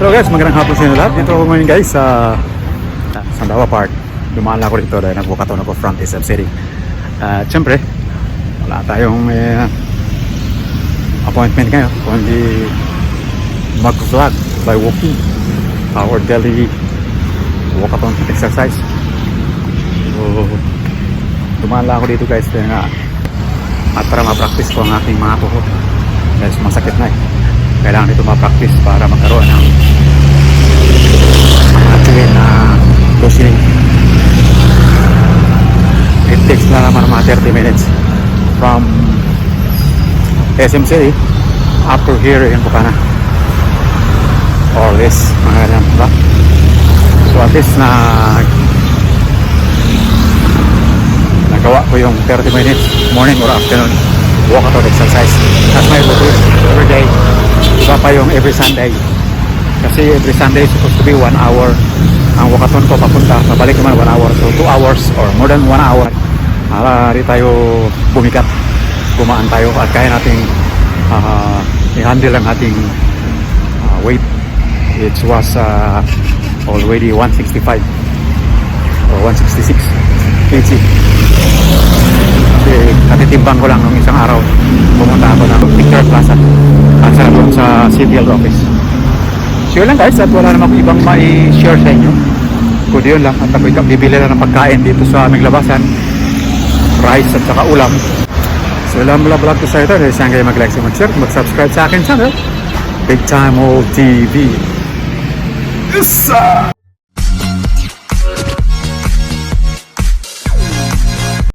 Hello guys, magandang hapon sa inyo lahat. Dito ako ngayon guys sa Sandawa Park. Dumaan lang ako dito dahil nagbukaton ako from SM City. At syempre, wala tayong appointment ngayon, kundi mag-vlog by walking our daily walkathon exercise. So, dumaan lang ako dito guys dahil nga at para ma-practice ko ang aking mga tuhod dahil sumasakit na kailangan dito ma-practice para magkaroon ng mga tuwin na cushioning. It takes na naman mga 30 minutes from SM City up to here in Bukana or this mga ganyan, diba? So at least nagawa ko yung 30 minutes morning or afternoon walkathon exercise. That's my routine every day. Iba pa yung every Sunday kasi every Sunday supposed to be 1 hour ang walkathon ko papunta, pabalik naman 1 hour, so 2 hours or more than 1 hour para di tayo bumikat, gumaan tayo at kaya nating i-handle ang ating weight. It was already 165 or 166 kg. Kasi katitimbang ko lang nung isang araw, pumunta ako ng Victor Plaza at sa doon sa CTL office. So yun lang guys, at wala naman ibang mai-share sa inyo, kundi yun lang. At ako bibili lang ng pagkain dito sa aming labasan, rice at saka ulam. So yun lang mula vlog ko sa ito. Dahil saan kayo mag-like, mag-share, mag-subscribe sa akin channel Big Time Old TV. Isa!